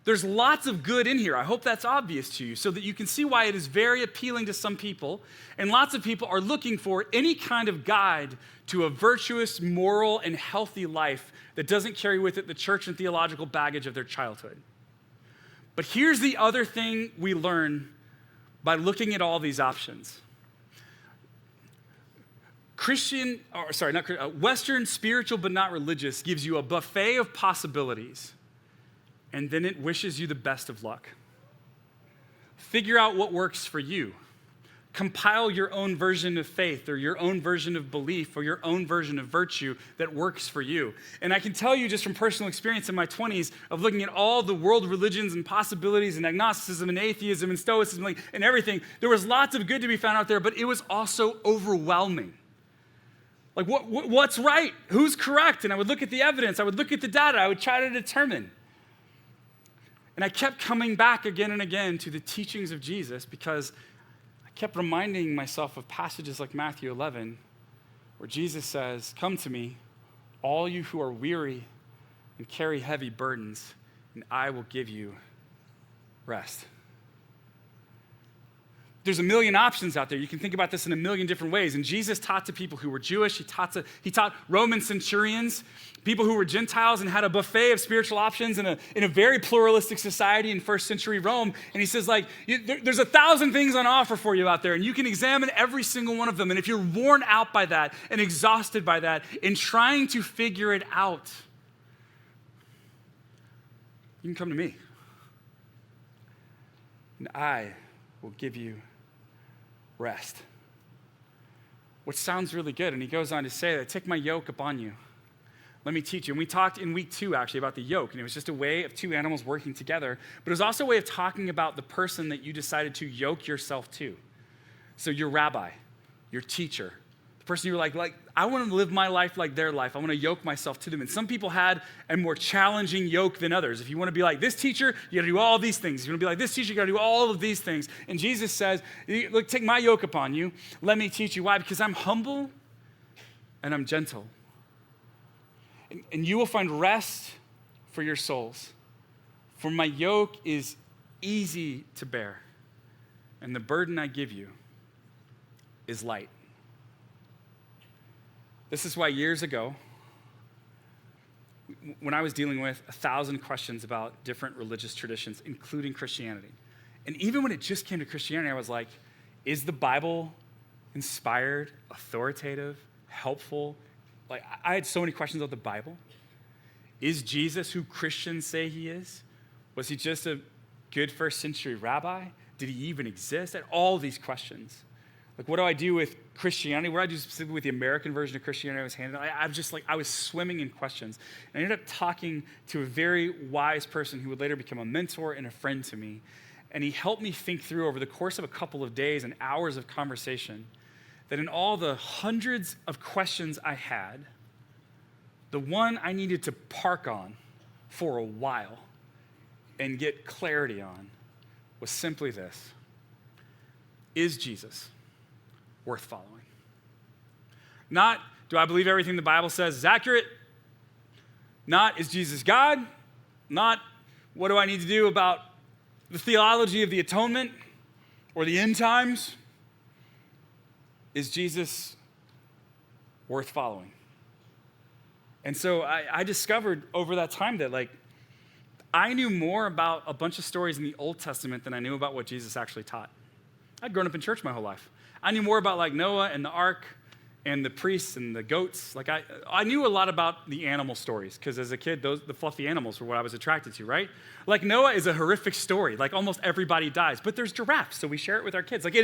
There's lots of good in here. I hope that's obvious to you so that you can see why it is very appealing to some people. And lots of people are looking for any kind of guide to a virtuous, moral, and healthy life that doesn't carry with it the church and theological baggage of their childhood. But here's the other thing we learn by looking at all these options. Western spiritual but not religious gives you a buffet of possibilities, and then it wishes you the best of luck. Figure out what works for you. Compile your own version of faith, or your own version of belief, or your own version of virtue that works for you. And I can tell you just from personal experience in my 20s of looking at all the world religions and possibilities and agnosticism and atheism and stoicism and everything, there was lots of good to be found out there, but it was also overwhelming. Like, what's right? Who's correct? And I would look at the evidence. I would look at the data. I would try to determine. And I kept coming back again and again to the teachings of Jesus, because I kept reminding myself of passages like Matthew 11, where Jesus says, "Come to me, all you who are weary and carry heavy burdens, and I will give you rest." There's a million options out there. You can think about this in a million different ways. And Jesus taught to people who were Jewish. He taught Roman centurions, people who were Gentiles, and had a buffet of spiritual options in a very pluralistic society in first century Rome. And he says, there's 1,000 things on offer for you out there, and you can examine every single one of them. And if you're worn out by that and exhausted by that in trying to figure it out, you can come to me. And I will give you rest. Which sounds really good. And he goes on to say that, "Take my yoke upon you. Let me teach you." And we talked in week 2 actually about the yoke, and it was just a way of two animals working together, but it was also a way of talking about the person that you decided to yoke yourself to. So your rabbi, your teacher, the person you were like, I want to live my life like their life. I want to yoke myself to them. And some people had a more challenging yoke than others. If you want to be like this teacher, you got to do all these things. If you want to be like this teacher, you got to do all of these things. And Jesus says, "Look, take my yoke upon you. Let me teach you." Why? Because I'm humble and I'm gentle. And you will find rest for your souls. For my yoke is easy to bear, and the burden I give you is light. This is why years ago, when I was dealing with 1,000 questions about different religious traditions, including Christianity, and even when it just came to Christianity, I was like, is the Bible inspired, authoritative, helpful? Like, I had so many questions about the Bible. Is Jesus who Christians say he is? Was he just a good first century rabbi? Did he even exist? And all these questions. Like, what do I do with Christianity? What do I do specifically with the American version of Christianity I was handed? I was swimming in questions. And I ended up talking to a very wise person who would later become a mentor and a friend to me. And he helped me think through over the course of a couple of days and hours of conversation that in all the hundreds of questions I had, the one I needed to park on for a while and get clarity on was simply this: is Jesus worth following? Not, do I believe everything the Bible says is accurate? Not, is Jesus God? Not, what do I need to do about the theology of the atonement or the end times? Is Jesus worth following? And so I discovered over that time that, like, I knew more about a bunch of stories in the Old Testament than I knew about what Jesus actually taught. I'd grown up in church my whole life. I knew more about, like, Noah and the ark and the priests and the goats. Like, I knew a lot about the animal stories, because as a kid, the fluffy animals were what I was attracted to, right? Like, Noah is a horrific story. Like, almost everybody dies, but there's giraffes, so we share it with our kids. Like,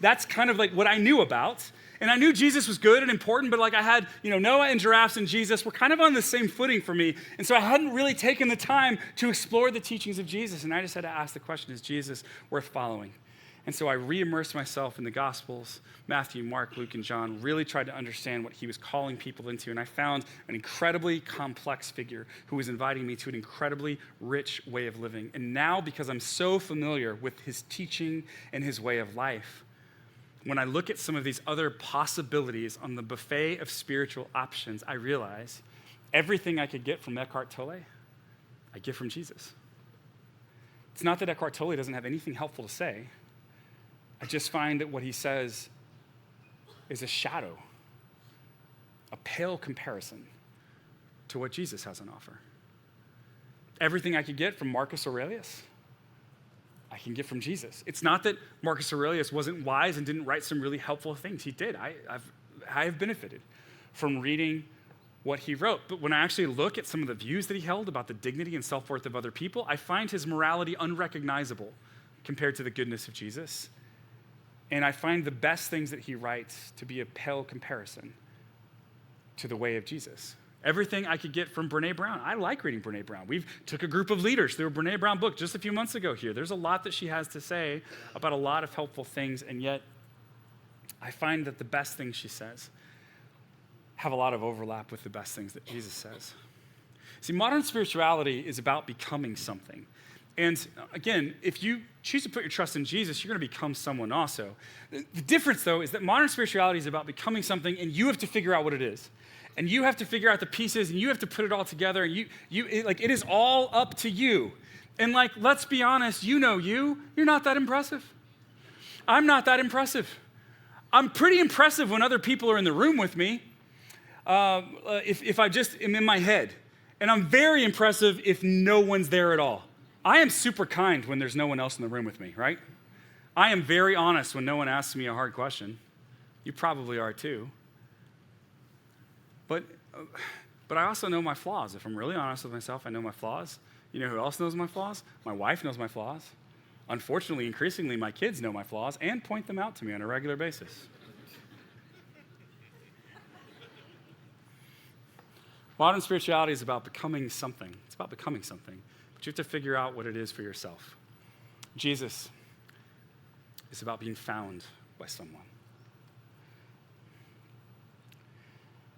that's kind of like what I knew about. And I knew Jesus was good and important, but like I had, Noah and giraffes and Jesus were kind of on the same footing for me. And so I hadn't really taken the time to explore the teachings of Jesus. And I just had to ask the question, is Jesus worth following? And so I re-immersed myself in the Gospels, Matthew, Mark, Luke, and John, really tried to understand what he was calling people into. And I found an incredibly complex figure who was inviting me to an incredibly rich way of living. And now, because I'm so familiar with his teaching and his way of life, when I look at some of these other possibilities on the buffet of spiritual options, I realize everything I could get from Eckhart Tolle, I get from Jesus. It's not that Eckhart Tolle doesn't have anything helpful to say. I just find that what he says is a shadow, a pale comparison to what Jesus has on offer. Everything I could get from Marcus Aurelius, I can get from Jesus. It's not that Marcus Aurelius wasn't wise and didn't write some really helpful things. He did. I have benefited from reading what he wrote. But when I actually look at some of the views that he held about the dignity and self-worth of other people, I find his morality unrecognizable compared to the goodness of Jesus. And I find the best things that he writes to be a pale comparison to the way of Jesus. Everything I could get from Brené Brown. I like reading Brené Brown. We took a group of leaders through a Brené Brown book just a few months ago here. There's a lot that she has to say about a lot of helpful things, and yet I find that the best things she says have a lot of overlap with the best things that Jesus says. See, modern spirituality is about becoming something. And again, if you choose to put your trust in Jesus, you're going to become someone also. The difference, though, is that modern spirituality is about becoming something, and you have to figure out what it is. And you have to figure out the pieces, and you have to put it all together, and it is all up to you. And like, let's be honest, you're not that impressive. I'm not that impressive. I'm pretty impressive when other people are in the room with me, if I just am in my head. And I'm very impressive if no one's there at all. I am super kind when there's no one else in the room with me, right? I am very honest when no one asks me a hard question. You probably are too. But I also know my flaws. If I'm really honest with myself, I know my flaws. You know who else knows my flaws? My wife knows my flaws. Unfortunately, increasingly, my kids know my flaws and point them out to me on a regular basis. Modern spirituality is about becoming something. It's about becoming something. But you have to figure out what it is for yourself. Jesus is about being found by someone.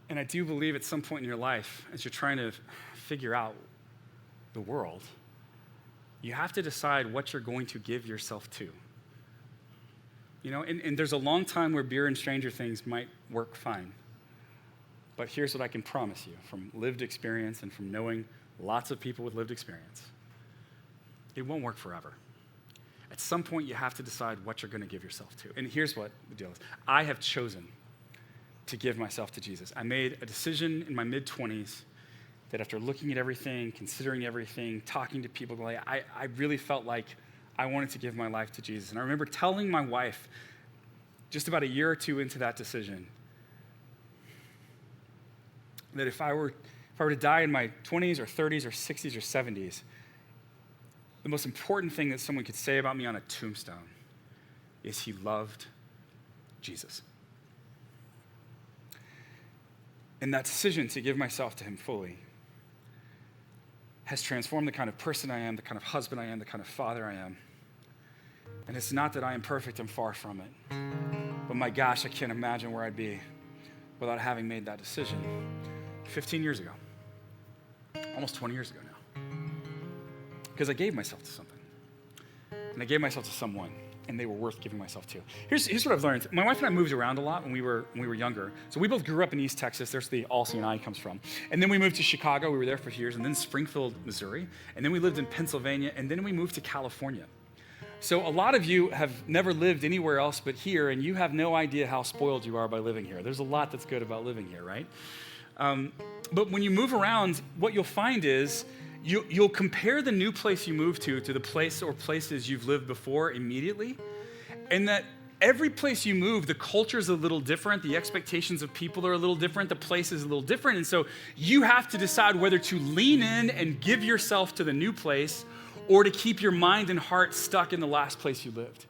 And I do believe at some point in your life, as you're trying to figure out the world, you have to decide what you're going to give yourself to. And there's a long time where beer and Stranger Things might work fine. But here's what I can promise you from lived experience and from knowing lots of people with lived experience. It won't work forever. At some point, you have to decide what you're going to give yourself to. And here's what the deal is. I have chosen to give myself to Jesus. I made a decision in my mid-20s that after looking at everything, considering everything, talking to people, I really felt like I wanted to give my life to Jesus. And I remember telling my wife just about a year or two into that decision that if I were to die in my 20s or 30s or 60s or 70s, the most important thing that someone could say about me on a tombstone is he loved Jesus. And that decision to give myself to him fully has transformed the kind of person I am, the kind of husband I am, the kind of father I am. And it's not that I am perfect, I'm far from it. But my gosh, I can't imagine where I'd be without having made that decision 15 years ago, almost 20 years ago now. Because I gave myself to something. And I gave myself to someone, and they were worth giving myself to. Here's what I've learned. My wife and I moved around a lot when we were younger. So we both grew up in East Texas. There's the all C&I comes from. And then we moved to Chicago. We were there for years. And then Springfield, Missouri. And then we lived in Pennsylvania. And then we moved to California. So a lot of you have never lived anywhere else but here, and you have no idea how spoiled you are by living here. There's a lot that's good about living here, right? But when you move around, what you'll find is you'll compare the new place you move to the place or places you've lived before immediately, and that every place you move, the culture is a little different, the expectations of people are a little different, the place is a little different, and so you have to decide whether to lean in and give yourself to the new place or to keep your mind and heart stuck in the last place you lived.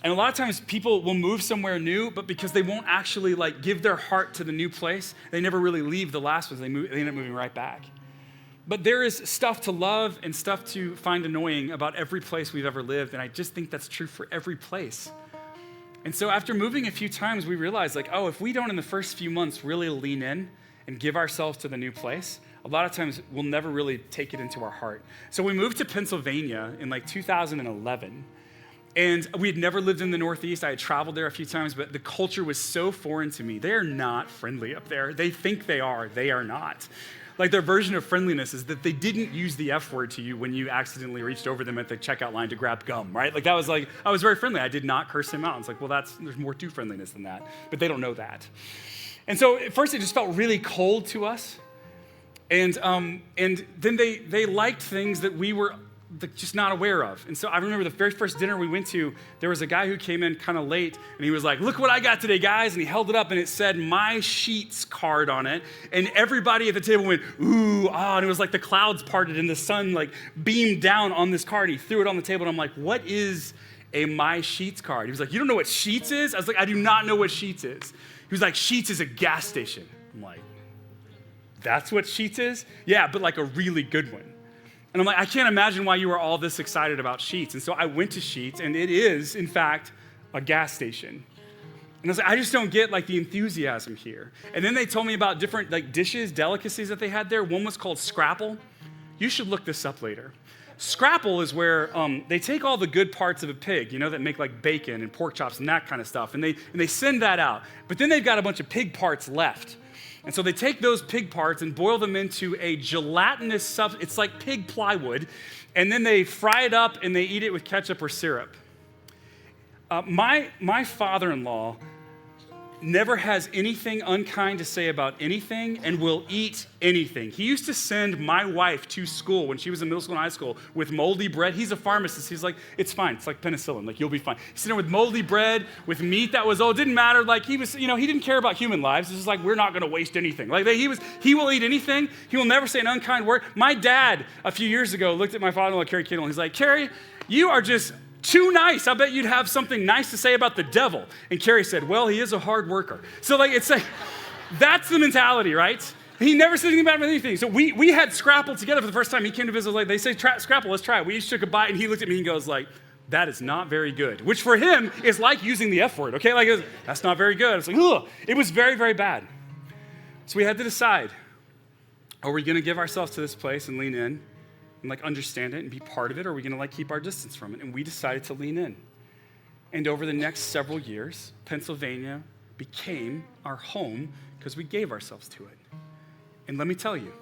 And a lot of times people will move somewhere new, but because they won't actually give their heart to the new place, they never really leave the last place. They end up moving right back. But there is stuff to love and stuff to find annoying about every place we've ever lived, and I just think that's true for every place. And so after moving a few times, we realized if we don't in the first few months really lean in and give ourselves to the new place, a lot of times we'll never really take it into our heart. So we moved to Pennsylvania in 2011. And we had never lived in the Northeast. I had traveled there a few times, but the culture was so foreign to me. They're not friendly up there. They think they are. They are not. Their version of friendliness is that they didn't use the F word to you when you accidentally reached over them at the checkout line to grab gum, right? I was very friendly. I did not curse him out. It's there's more to friendliness than that. But they don't know that. And so at first it just felt really cold to us. And then they liked things that we were just not aware of. And so I remember the very first dinner we went to, there was a guy who came in kind of late, and he was like, "Look what I got today, guys." And he held it up, and it said "My Sheets" card on it. And everybody at the table went, "Ooh, ah," and it was like the clouds parted and the sun beamed down on this card. And he threw it on the table, and I'm like, "What is a My Sheets card?" He was like, "You don't know what Sheets is?" I was like, "I do not know what Sheets is." He was like, "Sheets is a gas station." I'm like, "That's what Sheets is?" "Yeah, but a really good one." And I'm like, "I can't imagine why you were all this excited about Sheets." And so I went to Sheets, and it is, in fact, a gas station. And I was like, I just don't get the enthusiasm here. And then they told me about different dishes, delicacies that they had there. One was called Scrapple. You should look this up later. Scrapple is where they take all the good parts of a pig, that make bacon and pork chops and that kind of stuff, and they send that out. But then they've got a bunch of pig parts left. And so they take those pig parts and boil them into a gelatinous substance. It's like pig plywood. And then they fry it up and they eat it with ketchup or syrup. My father-in-law never has anything unkind to say about anything and will eat anything. He used to send my wife to school when she was in middle school and high school with moldy bread. He's a pharmacist. He's like, "It's fine. It's like penicillin. You'll be fine." He's sitting there with moldy bread, with meat that was, it didn't matter. He was, he didn't care about human lives. It's just we're not going to waste anything. He will eat anything. He will never say an unkind word. My dad, a few years ago, looked at my father-in-law, Kerry Kittle, and he's like, "Kerry, you are just too nice. I bet you'd have something nice to say about the devil." And Kerry said, "Well, he is a hard worker." So that's the mentality, right? He never said anything about anything. So we had Scrapple together for the first time. He came to visit, they say, "Scrapple, let's try it." We each took a bite, and he looked at me and goes "That is not very good," which for him is like using the F word, okay? That's not very good. It's ugh. It was very, very bad. So we had to decide, are we going to give ourselves to this place and lean in and understand it and be part of it, or are we going to keep our distance from it? And we decided to lean in. And over the next several years, Pennsylvania became our home because we gave ourselves to it. And let me tell you,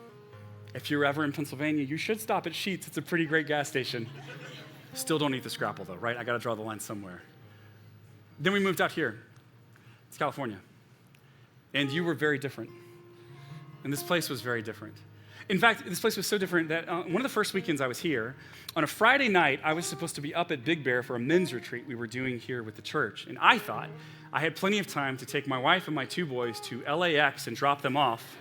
if you're ever in Pennsylvania, you should stop at Sheets. It's a pretty great gas station. Still don't eat the Scrapple though, right? I got to draw the line somewhere. Then we moved out here. It's California. And you were very different. And this place was very different. In fact, this place was so different that one of the first weekends I was here, on a Friday night, I was supposed to be up at Big Bear for a men's retreat we were doing here with the church. And I thought I had plenty of time to take my wife and my two boys to LAX and drop them off.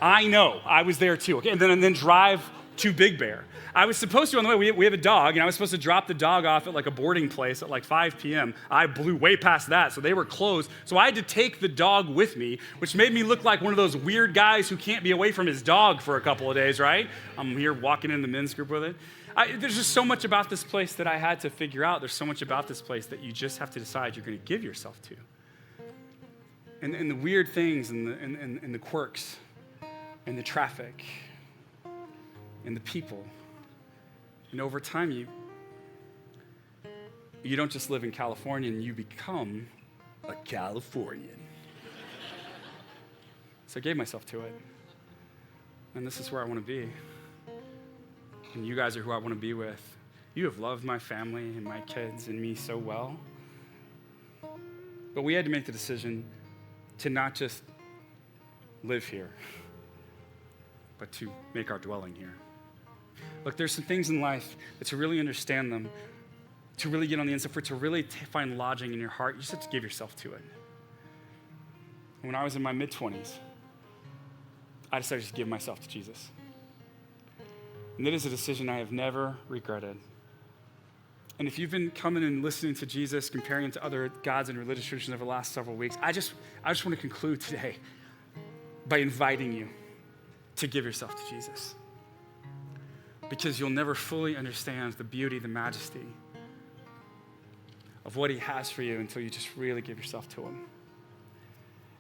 I know, I was there too, okay? And then drive to Big Bear. I was supposed to, on the way, we have a dog, and I was supposed to drop the dog off at like a boarding place at like 5 p.m. I blew way past that, so they were closed. So I had to take the dog with me, which made me look like one of those weird guys who can't be away from his dog for a couple of days, right? I'm here walking in the men's group with it. There's just so much about this place that I had to figure out. There's so much about this place that you just have to decide you're going to give yourself to. And the weird things and the quirks and the traffic and the people. And over time, you don't just live in California, and you become a Californian. So I gave myself to it. And this is where I want to be. And you guys are who I want to be with. You have loved my family and my kids and me so well. But we had to make the decision to not just live here, but to make our dwelling here. Look, there's some things in life that to really understand them, to really get on the inside, for it to really find lodging in your heart, you just have to give yourself to it. When I was in my mid-20s, I decided to give myself to Jesus. And that is a decision I have never regretted. And if you've been coming and listening to Jesus, comparing him to other gods and religious traditions over the last several weeks, I just want to conclude today by inviting you to give yourself to Jesus. Because you'll never fully understand the beauty, the majesty of what he has for you until you just really give yourself to him.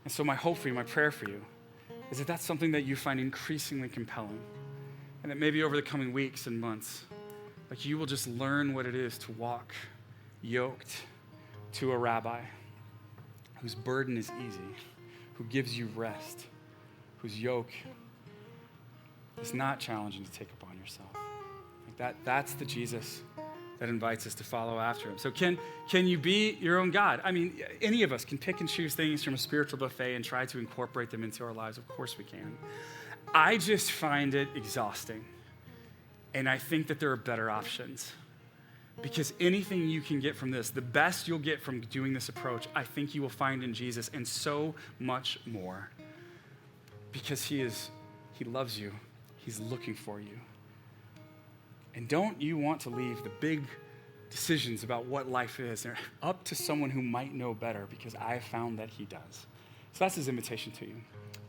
And so my hope for you, my prayer for you, is that that's something that you find increasingly compelling. And that maybe over the coming weeks and months, like you will just learn what it is to walk yoked to a rabbi whose burden is easy, who gives you rest, whose yoke is not challenging to take upon yourself. Like that's the Jesus that invites us to follow after him. So can you be your own God? I mean, any of us can pick and choose things from a spiritual buffet and try to incorporate them into our lives. Of course we can. I just find it exhausting. And I think that there are better options. Because anything you can get from this, the best you'll get from doing this approach, I think you will find in Jesus, and so much more. Because he loves you. He's looking for you. And don't you want to leave the big decisions about what life is up to someone who might know better, because I have found that he does. So that's his invitation to you,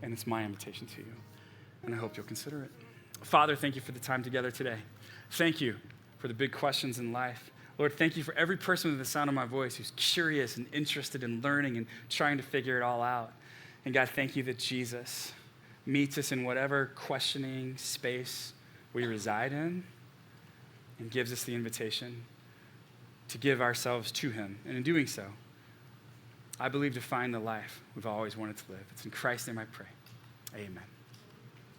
and it's my invitation to you. And I hope you'll consider it. Father, thank you for the time together today. Thank you for the big questions in life. Lord, thank you for every person with the sound of my voice who's curious and interested in learning and trying to figure it all out. And God, thank you that Jesus meets us in whatever questioning space we reside in and gives us the invitation to give ourselves to him. And in doing so, I believe to find the life we've always wanted to live. It's in Christ's name I pray. Amen.